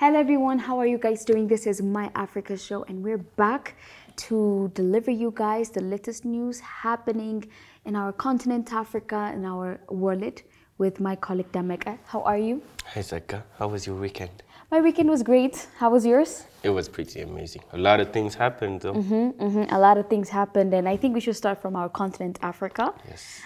Hello everyone, how are you guys doing? This is My Africa Show and we're back to deliver you guys the latest news happening in our continent Africa, in our world with my colleague Dameka. How are you? Hi Zaka, how was your weekend? My weekend was great. How was yours? It was pretty amazing. A lot of things happened though. A lot of things happened and I think we should start from our continent Africa. Yes.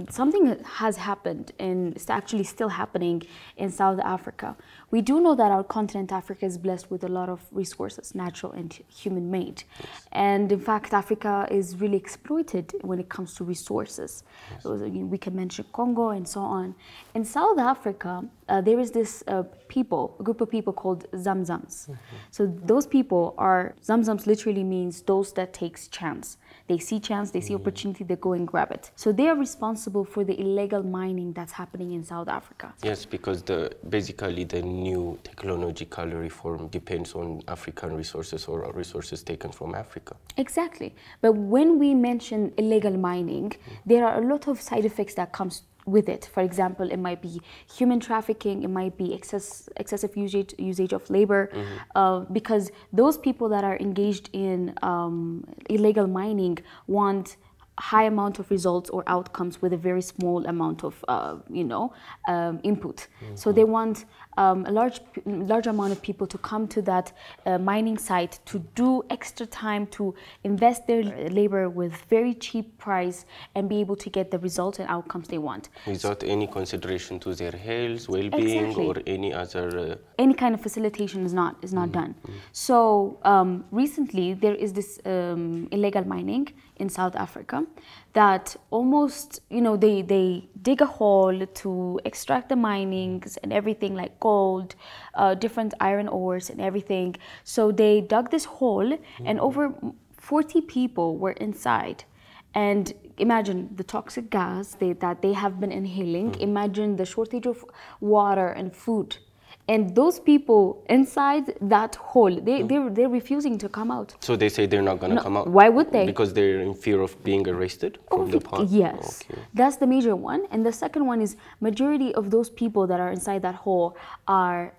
Something has happened and it's actually still happening in South Africa. We do know that our continent Africa is blessed with a lot of resources, natural and human-made. Yes. And in fact, Africa is really exploited when it comes to resources. Yes. We can mention Congo and so on. In South Africa, there is this a group of people called Zamzams. So those people are, Zamzams literally means those that takes chance. They see chance, they see opportunity, they go and grab it. So they are responsible for the illegal mining that's happening in South Africa. Yes, because basically the new technological reform depends on African resources or resources taken from Africa. Exactly. But when we mention illegal mining, there are a lot of side effects that comes with it. For example, it might be human trafficking, it might be excessive usage of labor, because those people that are engaged in illegal mining want high amount of results or outcomes with a very small amount of input. So they want a large amount of people to come to that mining site to do extra time, to invest their labor with very cheap price and be able to get the results and outcomes they want. Without any consideration to their health, well-being, exactly, or any other... Any kind of facilitation is not done. So recently there is this illegal mining in South Africa that almost, they dig a hole to extract the minings and everything like gold, different iron ores and everything. So they dug this hole and over 40 people were inside. And imagine the toxic gas that they have been inhaling. Imagine the shortage of water and food. And those people inside that hole, they're refusing to come out. So they say they're not going to come out? Why would they? Because they're in fear of being arrested from the park? Yes, okay. That's the major one. And the second one is majority of those people that are inside that hole are,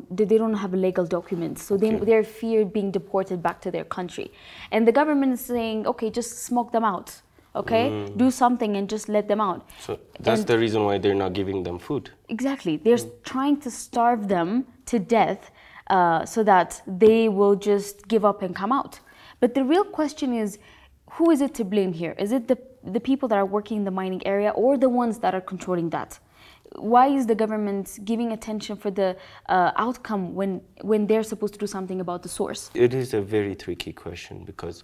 they don't have legal documents. So they're feared being deported back to their country. And the government is saying, okay, just smoke them out. Okay, do something and just let them out. So that's the reason why they're not giving them food. Exactly. They're trying to starve them to death so that they will just give up and come out. But the real question is, who is it to blame here? Is it the people that are working in the mining area or the ones that are controlling that? Why is the government giving attention for the outcome when they're supposed to do something about the source? It is a very tricky question because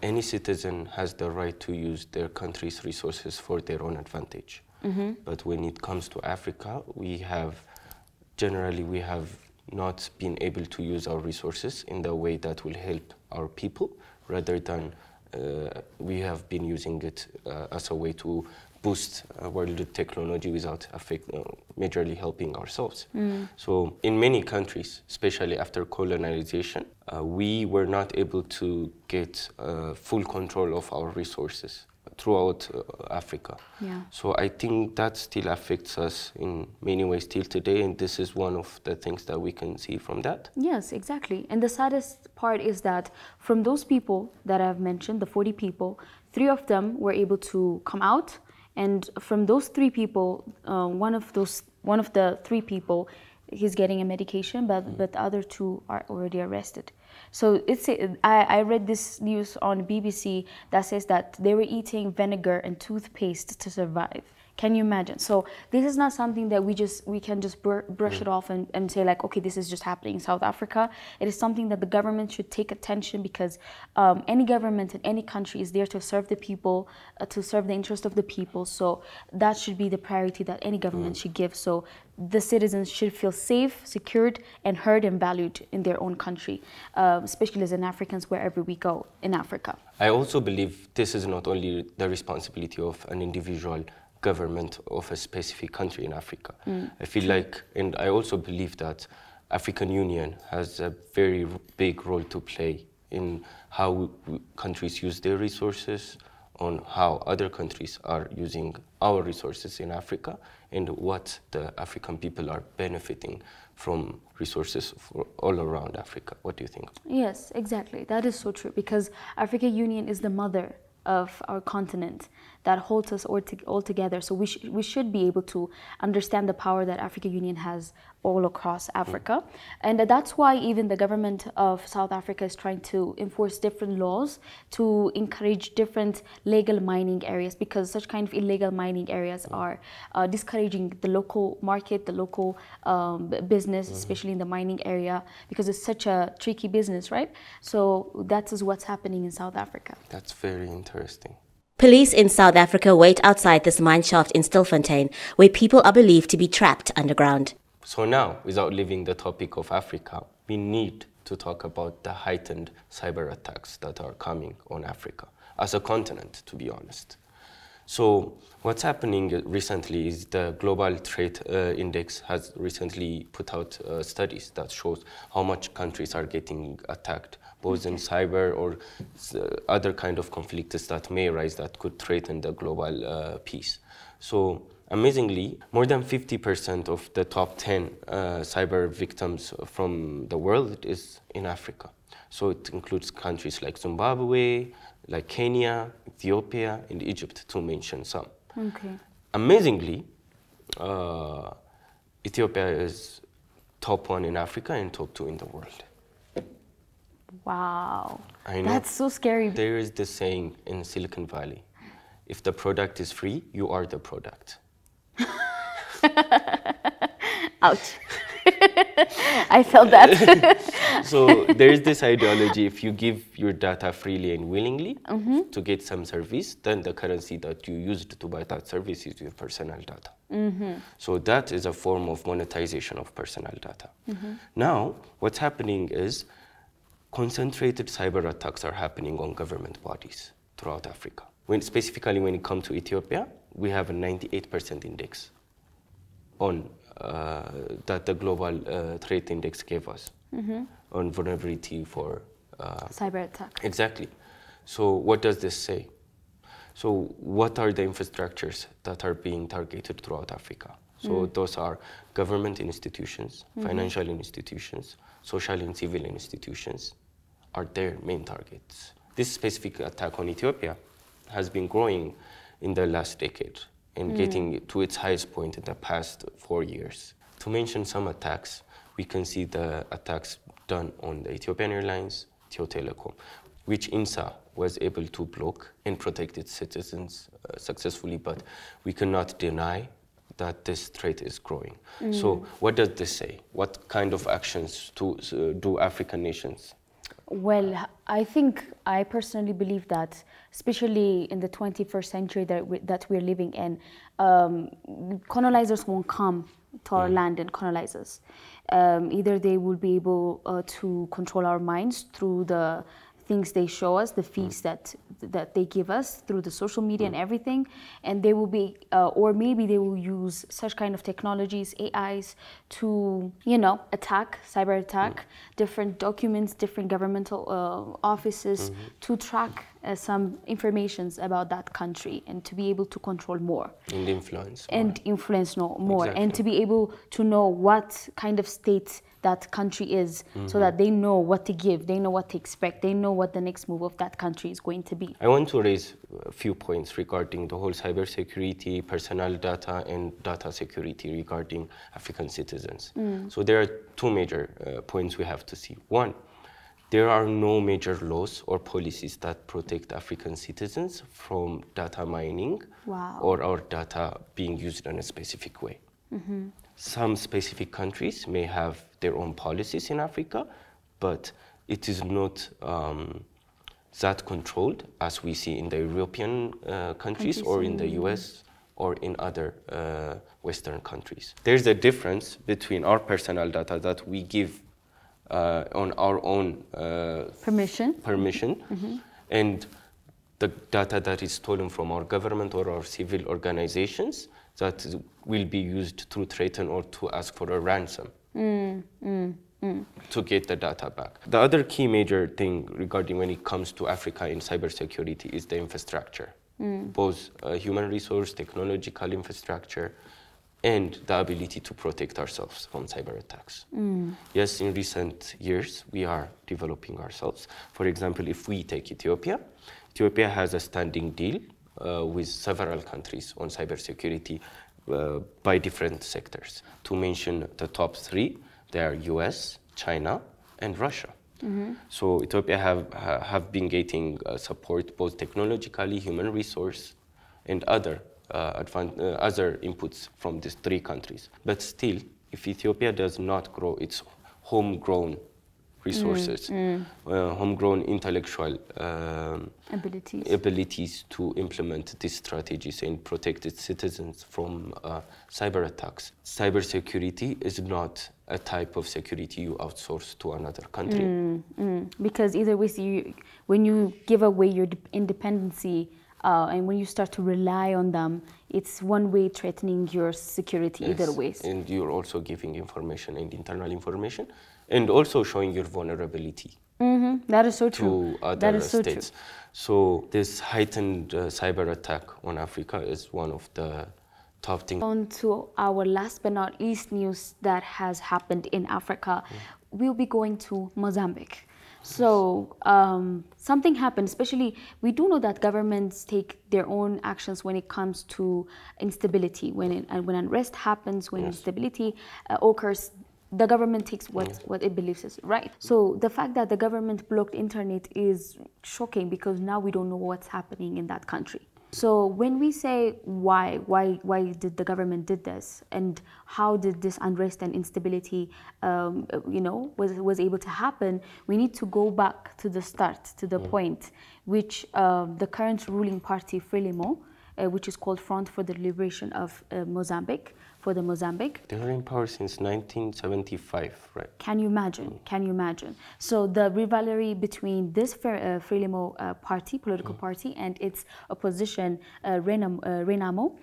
any citizen has the right to use their country's resources for their own advantage. But when it comes to Africa, we have not been able to use our resources in the way that will help our people, rather than we have been using it as a way to boost world technology without majorly helping ourselves. So in many countries, especially after colonization, we were not able to get full control of our resources throughout Africa. Yeah. So I think that still affects us in many ways till today, and this is one of the things that we can see from that. Yes, exactly. And the saddest part is that from those people that I've mentioned, the 40 people, 3 of them were able to come out. And from those 3 people, one of the 3 people, he's getting a medication, but the other 2 are already arrested. So I read this news on BBC that says that they were eating vinegar and toothpaste to survive. Can you imagine? So this is not something that we can just brush it off and say like, okay, this is just happening in South Africa. It is something that the government should take attention, because any government in any country is there to serve the people, to serve the interest of the people. So that should be the priority that any government should give. So the citizens should feel safe, secured, and heard and valued in their own country, especially as Africans wherever we go in Africa. I also believe this is not only the responsibility of an individual government of a specific country in Africa. I feel like, and I also believe that African Union has a very big role to play in how countries use their resources, on how other countries are using our resources in Africa and what the African people are benefiting from resources all around Africa. What do you think? Yes, exactly. That is so true, because African Union is the mother of our continent that holds us all together. So we should be able to understand the power that African Union has all across Africa. And that's why even the government of South Africa is trying to enforce different laws to encourage different legal mining areas, because such kind of illegal mining areas are discouraging the local market, the local business, especially in the mining area, because it's such a tricky business, right? So that is what's happening in South Africa. That's very interesting. Police in South Africa wait outside this mine shaft in Stilfontein, where people are believed to be trapped underground. So now, without leaving the topic of Africa, we need to talk about the heightened cyber attacks that are coming on Africa, as a continent, to be honest. So what's happening recently is the Global Threat Index has recently put out studies that shows how much countries are getting attacked, both in cyber or other kind of conflicts that may arise that could threaten the global peace. So amazingly, more than 50% of the top 10 cyber victims from the world is in Africa. So it includes countries like Zimbabwe, like Kenya, Ethiopia, and Egypt, to mention some. Okay. Amazingly, Ethiopia is top 1 in Africa and top 2 in the world. Wow. I know. That's so scary. There is this saying in Silicon Valley, if the product is free, you are the product. Ouch. I felt that. So there is this ideology, if you give your data freely and willingly to get some service, then the currency that you used to buy that service is your personal data. So that is a form of monetization of personal data. Now, what's happening is concentrated cyber attacks are happening on government bodies throughout Africa. Specifically when it comes to Ethiopia, we have a 98% index on that the Global Threat Index gave us on vulnerability for Cyber attack. Exactly. So what does this say? So what are the infrastructures that are being targeted throughout Africa? So those are government institutions, financial institutions, social and civil institutions are their main targets. This specific attack on Ethiopia has been growing in the last decade and getting to its highest point in the past 4 years. To mention some attacks, we can see the attacks done on the Ethiopian Airlines, Ethio Telecom, which INSA was able to block and protect its citizens successfully, but we cannot deny that this threat is growing. So what does this say? What kind of actions do African nations? Well, I personally believe that, especially in the 21st century that we're living in, colonizers won't come to our land and colonize us. Either they will be able to control our minds through the things they show us, the feeds that they give us through the social media and everything, and they will be, or maybe they will use such kind of technologies, AIs, to, attack, cyber attack, different documents, different governmental offices, to track some informations about that country and to be able to control more. And influence. And influence more. Exactly. And to be able to know what kind of state that country is, so that they know what to give, they know what to expect, they know what the next move of that country is going to be. I want to raise a few points regarding the whole cybersecurity, personal data, and data security regarding African citizens. So there are two major points we have to see. One, there are no major laws or policies that protect African citizens from data mining or our data being used in a specific way. Some specific countries may have their own policies in Africa, but it is not that controlled as we see in the European countries or in the US or in other Western countries. There's a difference between our personal data that we give on our own permission and the data that is stolen from our government or our civil organizations that will be used to threaten or to ask for a ransom to get the data back. The other key major thing regarding when it comes to Africa in cybersecurity is the infrastructure. both human resource, technological infrastructure, and the ability to protect ourselves from cyber attacks. Yes, in recent years, we are developing ourselves. For example, if we take Ethiopia, Ethiopia has a standing deal with several countries on cybersecurity by different sectors. To mention the top three, they are US, China, and Russia. So Ethiopia have been getting support both technologically, human resource, and other inputs from these three countries. But still, if Ethiopia does not grow its homegrown resources, homegrown intellectual abilities to implement these strategies and protect its citizens from cyber attacks. Cybersecurity is not a type of security you outsource to another country. Because either way, when you give away your independency and when you start to rely on them, it's one way threatening your security either ways. And you're also giving information and internal information, and also showing your vulnerability. That is so true. To other states. So this heightened cyber attack on Africa is one of the top things. On to our last but not least news that has happened in Africa. We'll be going to Mozambique. So something happened, especially we do know that governments take their own actions when it comes to instability. When unrest happens, when instability occurs, the government takes what it believes is right. So the fact that the government blocked internet is shocking because now we don't know what's happening in that country. So when we say why did the government did this, and how did this unrest and instability, was able to happen, we need to go back to the start, to the point, which the current ruling party, Frelimo, which is called Front for the Liberation of Mozambique, for the Mozambique. They were in power since 1975, right? Can you imagine? Can you imagine? So the rivalry between this Frelimo party, political party, and its opposition, Renamo,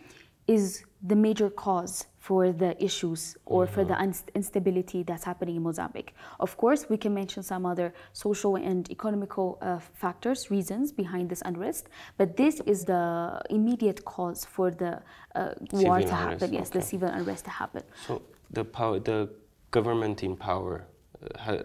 is the major cause for the issues or for the instability that's happening in Mozambique. Of course, we can mention some other social and economical factors, reasons behind this unrest, but this is the immediate cause for the war to happen, yes, the civil unrest to happen. So the government in power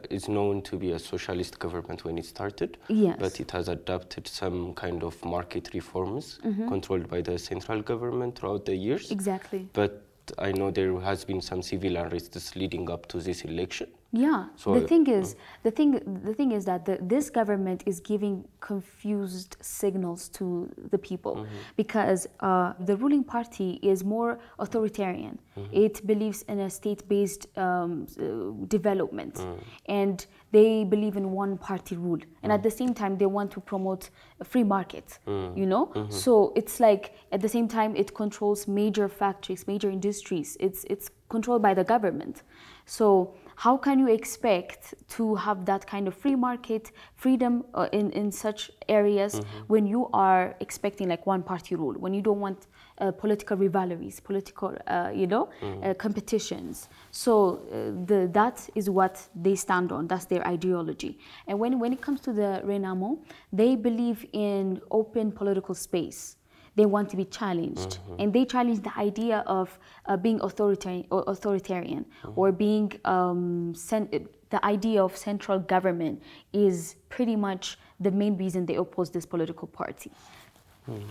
is known to be a socialist government when it started, but it has adopted some kind of market reforms controlled by the central government throughout the years. Exactly. But I know there has been some civil unrest leading up to this election. Yeah, so the thing is that this government is giving confused signals to the people because the ruling party is more authoritarian. It believes in a state-based development, and they believe in one-party rule. And at the same time, they want to promote a free market. So it's like at the same time it controls major factories, major industries. It's controlled by the government. So how can you expect to have that kind of free market freedom in such areas when you are expecting like one-party rule, when you don't want political rivalries, political competitions? So that is what they stand on. That's their ideology. And when it comes to the Renamo, they believe in open political space. They want to be challenged, and they challenge the idea of being authoritarian or being the idea of central government is pretty much the main reason they oppose this political party.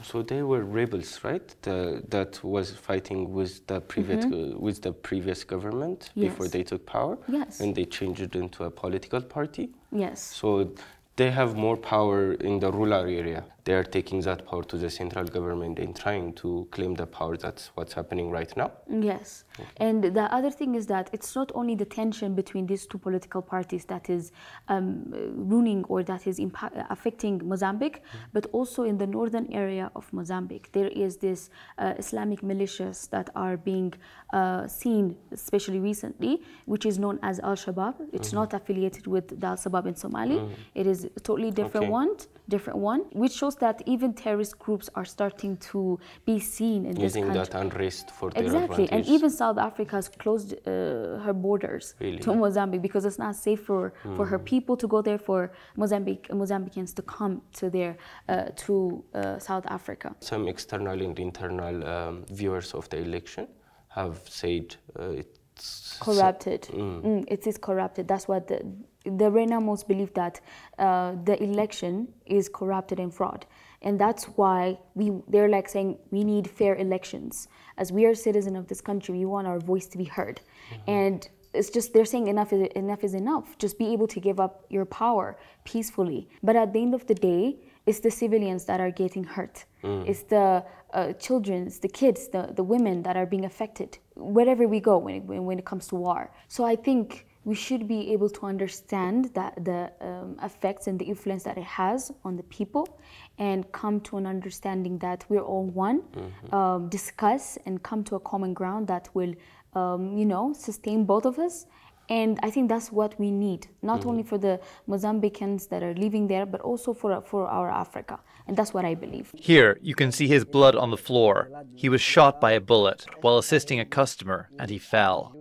So they were rebels, right? That was fighting with the previous government before they took power, and they changed it into a political party. Yes. So they have more power in the rural area. They are taking that power to the central government and trying to claim the power. That's what's happening right now. Yes. And the other thing is that it's not only the tension between these two political parties that is ruining or that is affecting Mozambique, but also in the northern area of Mozambique. There is this Islamic militias that are being seen, especially recently, which is known as Al-Shabaab. It's not affiliated with the Al-Shabaab in Somali. It is a totally different one, which shows that even terrorist groups are starting to be seen in this country. Using that unrest for their Exactly, advantage. and even South Africa has closed her borders to Mozambique because it's not safe for her people to go there, for Mozambicans to come to South Africa. Some external and internal viewers of the election have said it's corrupted. It is corrupted. That's what the Renamos believe, that the election is corrupted and fraud, and that's why they're like saying we need fair elections. As we are citizens of this country, we want our voice to be heard, and it's just they're saying enough is enough. Just be able to give up your power peacefully. But at the end of the day, it's the civilians that are getting hurt. It's the children, it's the kids, the women that are being affected wherever we go when it comes to war. So I think we should be able to understand that the effects and the influence that it has on the people, and come to an understanding that we're all one, discuss and come to a common ground that will sustain both of us. And I think that's what we need, not only for the Mozambicans that are living there, but also for our Africa. And that's what I believe. Here, you can see his blood on the floor. He was shot by a bullet while assisting a customer, and he fell.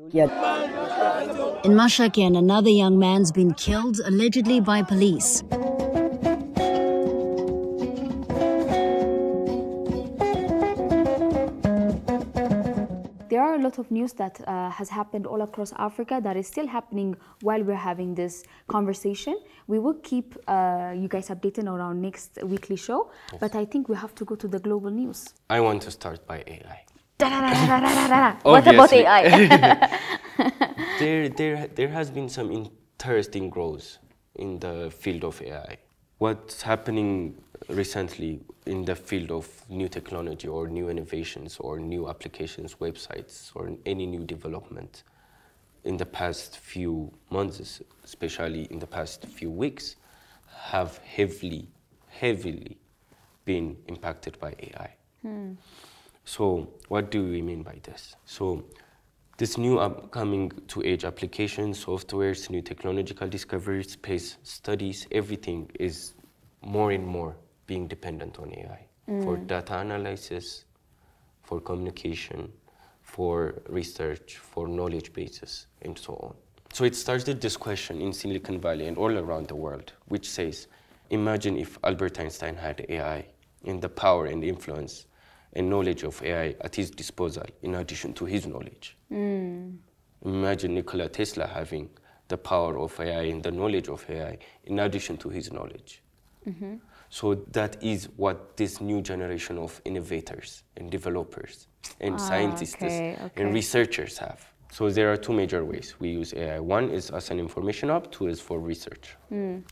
In Mashaqen, another young man's been killed, allegedly by police. There are a lot of news that has happened all across Africa that is still happening while we're having this conversation. We will keep you guys updated on our next weekly show, but I think we have to go to the global news. I want to start by AI. What about AI? There has been some interesting growth in the field of AI. What's happening recently in the field of new technology or new innovations or new applications, websites, or any new development in the past few months, especially in the past few weeks, have heavily been impacted by AI. So what do we mean by this? So this new upcoming to age applications, softwares, new technological discoveries, space studies, everything is more and more being dependent on AI for data analysis, for communication, for research, for knowledge bases, and so on. So it started this question in Silicon Valley and all around the world, which says, imagine if Albert Einstein had AI and the power and influence and knowledge of AI at his disposal in addition to his knowledge. Imagine Nikola Tesla having the power of AI and the knowledge of AI in addition to his knowledge. So that is what this new generation of innovators and developers and scientists and researchers have. So there are two major ways we use AI. One is as an information hub, two is for research.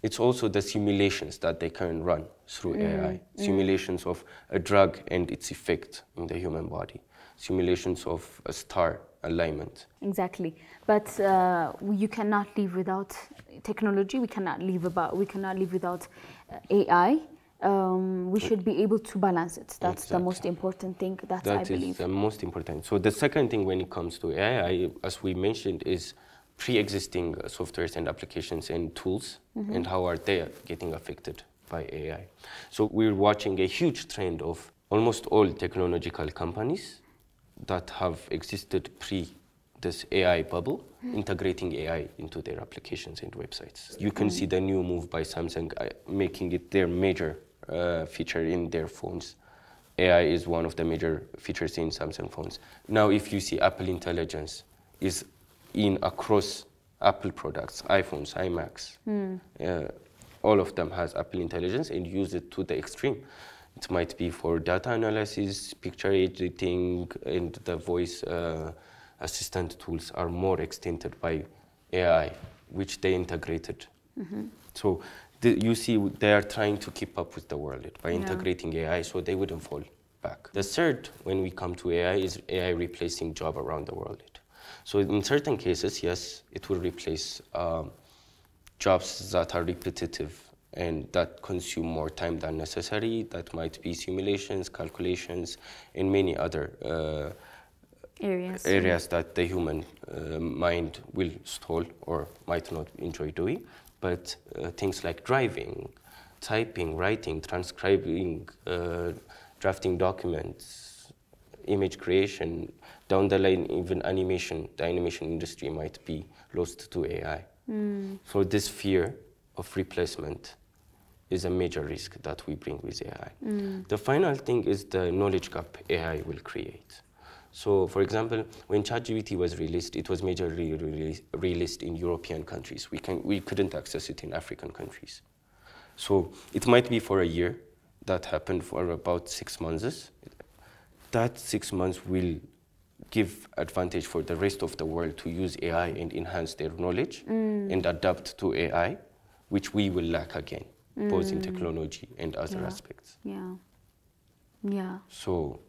It's also the simulations that they can run through AI. Simulations of a drug and its effect in the human body. Simulations of a star alignment. Exactly. But you cannot live without technology. We cannot live without AI. We should be able to balance it. That's the most important thing. I believe. That is the most important. So the second thing when it comes to AI, as we mentioned, is pre-existing softwares and applications and tools, and how are they getting affected by AI. So we're watching a huge trend of almost all technological companies that have existed pre this AI bubble, integrating AI into their applications and websites. You can see the new move by Samsung, making it their major feature in their phones. AI is one of the major features in Samsung phones. Now, if you see Apple Intelligence is in across Apple products, iPhones, iMacs, all of them has Apple Intelligence and use it to the extreme. It might be for data analysis, picture editing, and the voice assistant tools are more extended by AI, which they integrated. So you see they are trying to keep up with the world by integrating AI so they wouldn't fall back. The third, when we come to AI, is AI replacing job around the world. So in certain cases, yes, it will replace jobs that are repetitive and that consume more time than necessary. That might be simulations, calculations, and many other areas that the human mind will stall or might not enjoy doing. But things like driving, typing, writing, transcribing, drafting documents, image creation, down the line even animation, the animation industry might be lost to AI. So this fear of replacement is a major risk that we bring with AI. The final thing is the knowledge gap AI will create. So, for example, when ChatGPT was released, it was majorly released in European countries. We couldn't access it in African countries. So it might be for a year. That happened for about 6 months. That 6 months will give advantage for the rest of the world to use AI and enhance their knowledge and adapt to AI, which we will lack again, both in technology and other aspects. So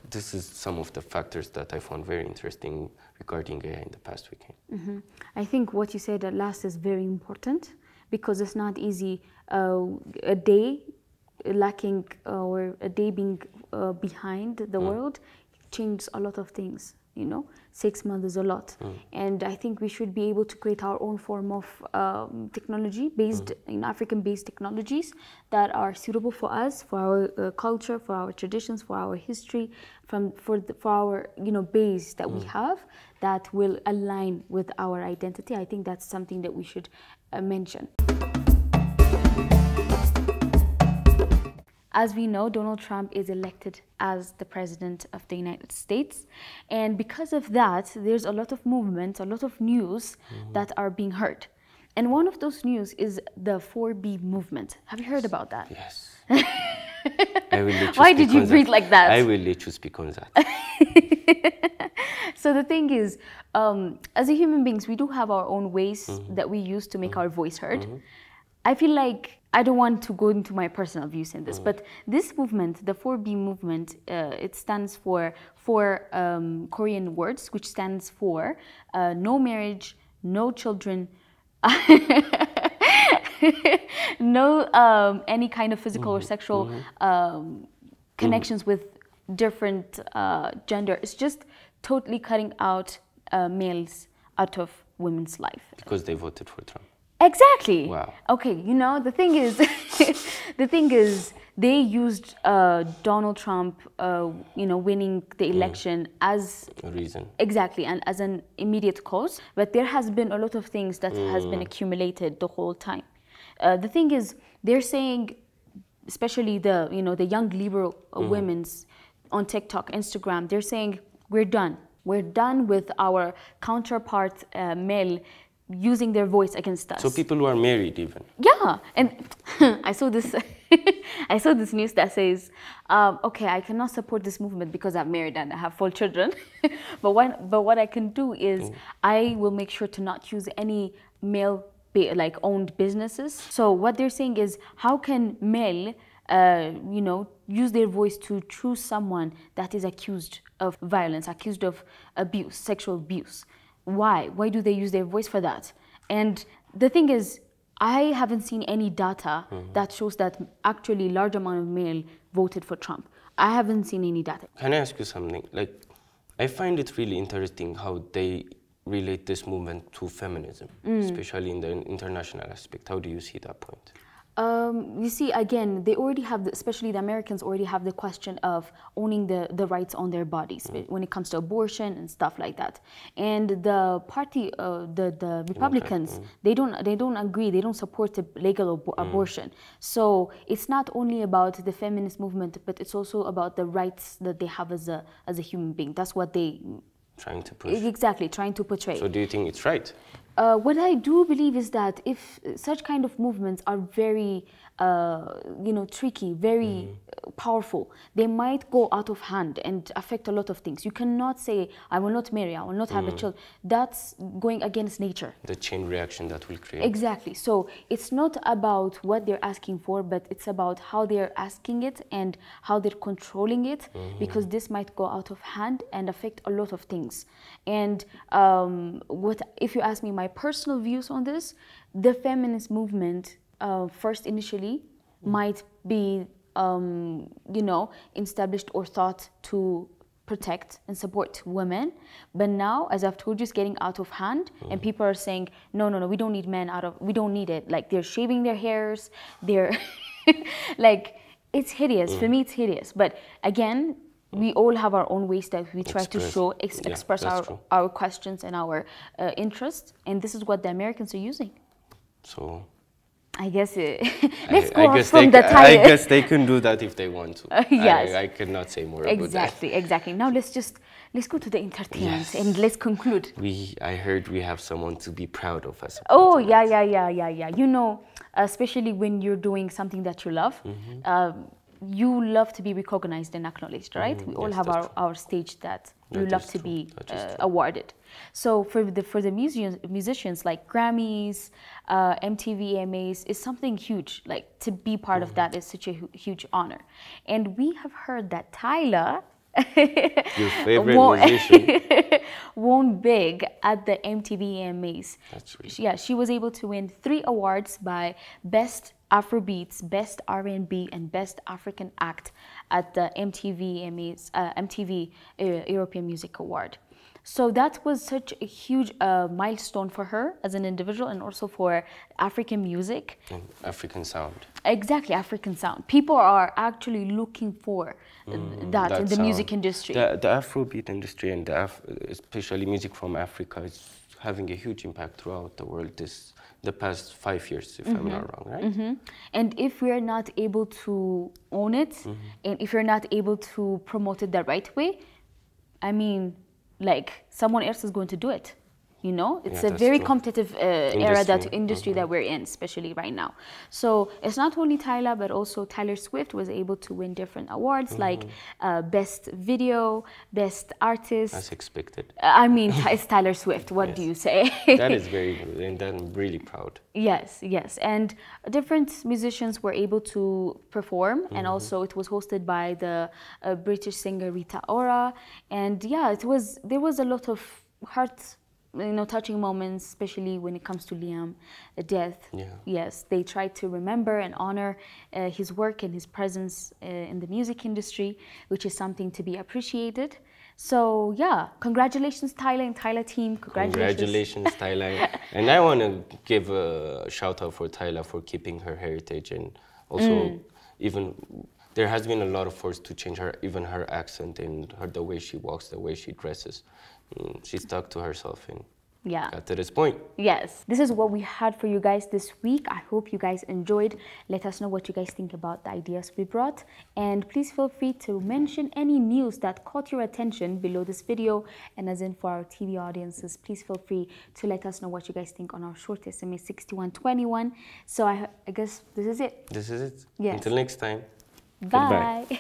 this is some of the factors that I found very interesting regarding AI in the past weekend. I think what you said at last is very important, because it's not easy. A day lacking or a day being behind the world changes a lot of things, you know. 6 months is a lot. And I think we should be able to create our own form of technology based in African-based technologies that are suitable for us, for our culture, for our traditions, for our history, for our base that we have, that will align with our identity. I think that's something that we should mention. As we know, Donald Trump is elected as the president of the United States. And because of that, there's a lot of movement, a lot of news that are being heard. And one of those news is the 4B movement. Have you heard about that? Yes. I will let you Why did you breathe like that? I will let you speak on that. So the thing is, as a human beings, we do have our own ways that we use to make our voice heard. I feel like I don't want to go into my personal views in this, but this movement, the 4B movement, it stands for 4 Korean words, which stands for no marriage, no children, no any kind of physical or sexual connections with different gender. It's just totally cutting out males out of women's life. Because they voted for Trump. Exactly. Wow. Okay, the thing is, they used Donald Trump, winning the election as a reason. Exactly, and as an immediate cause. But there has been a lot of things that has been accumulated the whole time. The thing is, they're saying, especially the young liberal women's on TikTok, Instagram, they're saying we're done. We're done with our counterpart male using their voice against us. So people who are married even. Yeah, and I saw this I saw this news that says, okay, I cannot support this movement because I'm married and I have 4 children. but what I can do is I will make sure to not use any male owned businesses. So what they're saying is, how can male use their voice to choose someone that is accused of violence, accused of abuse, sexual abuse? Why? Why do they use their voice for that? And the thing is, I haven't seen any data that shows that actually large amount of male voted for Trump. I haven't seen any data. Can I ask you something? I find it really interesting how they relate this movement to feminism, especially in the international aspect. How do you see that point? You see, again, they already have, especially the Americans already have the question of owning the rights on their bodies when it comes to abortion and stuff like that. And the party, the Republicans, they don't agree, they don't support the legal abortion. So it's not only about the feminist movement, but it's also about the rights that they have as a human being. That's what they trying to push. Exactly, trying to portray. So do you think it's right? What I do believe is that if such kind of movements are very, tricky, very powerful, they might go out of hand and affect a lot of things. You cannot say, I will not marry, I will not have a child. That's going against nature. The chain reaction that will create. Exactly. So it's not about what they're asking for, but it's about how they're asking it and how they're controlling it, because this might go out of hand and affect a lot of things. And if you ask me my personal views on this, the feminist movement first initially might be established or thought to protect and support women, but now, as I've told you, it's getting out of hand, and people are saying, no, we don't need men we don't need it. Like, they're shaving their hairs, they're Like, it's hideous. For me, it's hideous. But again, we all have our own ways that we try to show, express our questions and our interests. And this is what the Americans are using. So I guess let's go from the title. I guess they can do that if they want to. Yes. I cannot say more about that. Exactly. Now let's go to the entertainment and let's conclude. I heard we have someone to be proud of us. Oh, yeah. You know, especially when you're doing something that you love, you love to be recognized and acknowledged, right? We all have our stage that you love to be awarded. So for the musicians, like Grammys, MTV, AMAs, is something huge. Like, to be part of that is such a huge honor. And we have heard that Tyler, your favorite musician, won big at the MTV AMAs. That's right. Yeah, she was able to win 3 awards by Best Afrobeats, Best R&B, and Best African Act at the MTV AMAs, MTV European Music Award. So that was such a huge milestone for her as an individual, and also for African music. And African sound. Exactly, African sound. People are actually looking for that in the music industry. The Afrobeat industry, and especially music from Africa, is having a huge impact throughout the world the past 5 years, if I'm not wrong, right? And if we're not able to own it, and if you're not able to promote it the right way, I mean, like, someone else is going to do it. You know, it's a very competitive industry that we're in, especially right now. So it's not only Tyler, but also Taylor Swift was able to win different awards, like Best Video, Best Artist. As expected. I mean, it's Taylor Swift. What do you say? That is very good, and I'm really proud. Yes. And different musicians were able to perform, and also it was hosted by the British singer Rita Ora. And yeah, there was a lot of touching moments, especially when it comes to Liam's death. Yeah. Yes, they tried to remember and honor his work and his presence in the music industry, which is something to be appreciated. So yeah, congratulations, Tyler and Tyler team. Congratulations, Tyler. And I want to give a shout out for Tyler for keeping her heritage, and also even there has been a lot of force to change even her accent and the way she walks, the way she dresses. She stuck to herself and got to this point. Yes, this is what we had for you guys this week. I hope you guys enjoyed. Let us know what you guys think about the ideas we brought. And please feel free to mention any news that caught your attention below this video. And as in for our TV audiences, please feel free to let us know what you guys think on our short SMA 6121. So I guess this is it. This is it. Yes. Until next time. Bye. Goodbye.